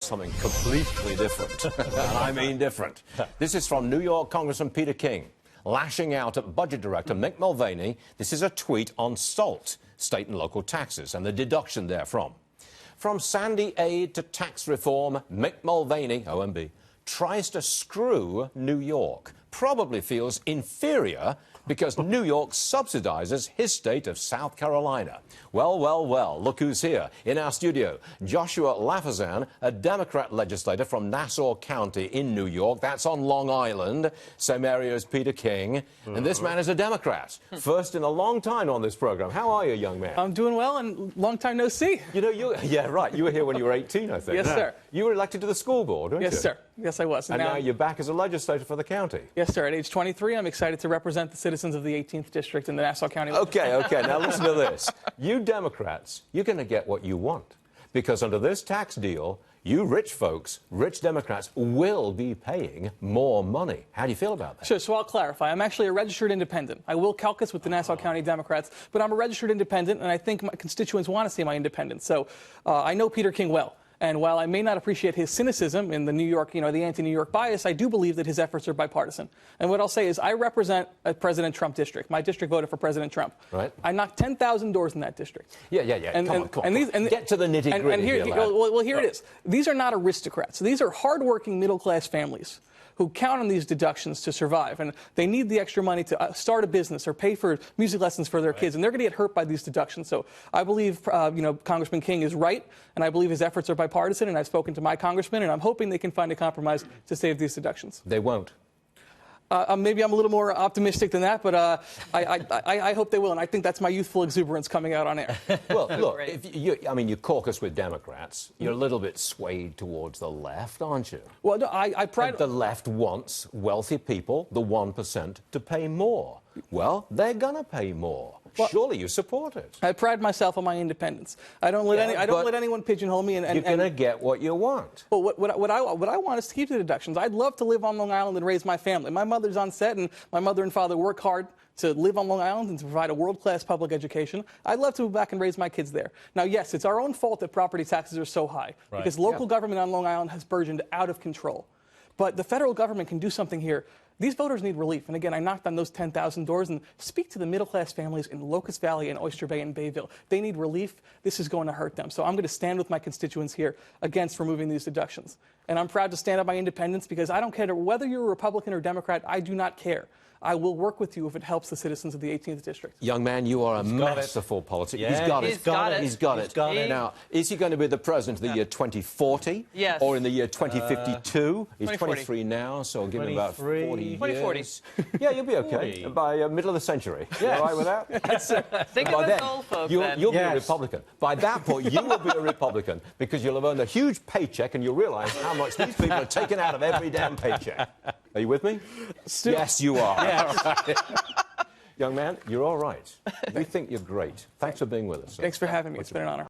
Something completely different, and I mean different. This is from New York Congressman Peter King, lashing out at Budget Director Mick Mulvaney. This is a tweet on SALT, state and local taxes, and the deduction therefrom. From Sandy aid to tax reform, Mick Mulvaney, OMB, tries to screw New York. Probably feels inferior because New York subsidizes his state of South Carolina. Well, well, well, look who's here in our studio. Joshua Lafazan, a Democrat legislator from Nassau County in New York. That's on Long Island, same area as Peter King. And this man is a Democrat. First in a long time on this program. How are you, young man? I'm doing well, and long time no see. You know, yeah, right. You were here when you were 18, I think. Yes, sir. You were elected to the school board, weren't you? Yes, sir. Yes, I was. And now you're back as a legislator for the county. Yes, sir. At age 23, I'm excited to represent the citizens of the 18th District in the Nassau County. Okay. Now listen to this. You Democrats, you're going to get what you want. Because under this tax deal, you rich folks, rich Democrats, will be paying more money. How do you feel about that? Sure, so I'll clarify. I'm actually a registered independent. I will caucus with the Nassau County Democrats, but I'm a registered independent, and I think my constituents want to see my independence. So I know Peter King well. And while I may not appreciate his cynicism in the New York, the anti-New York bias, I do believe that his efforts are bipartisan. And what I'll say is I represent a President Trump district. My district voted for President Trump. Right. I knocked 10,000 doors in that district. Yeah. Come on. Get to the nitty-gritty and here, here, well, here it is. These are not aristocrats. These are hardworking middle-class families who count on these deductions to survive. And they need the extra money to start a business or pay for music lessons for their kids. And they're going to get hurt by these deductions. So I believe, Congressman King is right. And I believe his efforts are bipartisan. And I've spoken to my congressman. And I'm hoping they can find a compromise to save these deductions. They won't. Maybe I'm a little more optimistic than that, but I hope they will, and I think that's my youthful exuberance coming out on air. Well, look, you caucus with Democrats. You're a little bit swayed towards the left, aren't you? Well, no, I pride... The left wants wealthy people, the 1%, to pay more. Well, they're going to pay more. Well, surely you support it. I pride myself on my independence. I don't let anyone pigeonhole me. And you're going to get what you want. Well, what I want is to keep the deductions. I'd love to live on Long Island and raise my family. My mother's on set, and my mother and father work hard to live on Long Island and to provide a world-class public education. I'd love to move back and raise my kids there. Now, yes, it's our own fault that property taxes are so high, because local government on Long Island has burgeoned out of control. But the federal government can do something here. These voters need relief. And again, I knocked on those 10,000 doors and speak to the middle-class families in Locust Valley and Oyster Bay and Bayville. They need relief. This is going to hurt them. So I'm going to stand with my constituents here against removing these deductions. And I'm proud to stand up my independence because I don't care whether you're a Republican or Democrat. I do not care. I will work with you if it helps the citizens of the 18th District. Young man, you are a masterful politician. Yeah. He's got it. Now, is he going to be the president of the year 2040? Yes. Or in the year 2052? He's 2040. 23 now, so give him about 40 years. 2040. Yeah, you'll be okay. 40. By middle of the century. You all right with that? Think of the goal, folks. You'll be a Republican. By that point, you will be a Republican because you'll have earned a huge paycheck and you'll realise how much these people are taking out of every damn paycheck. Are you with me? Yes, you are. Yes. Young man, you're all right. We think you're great. Thanks for being with us. Thanks for having me. It's been an honor.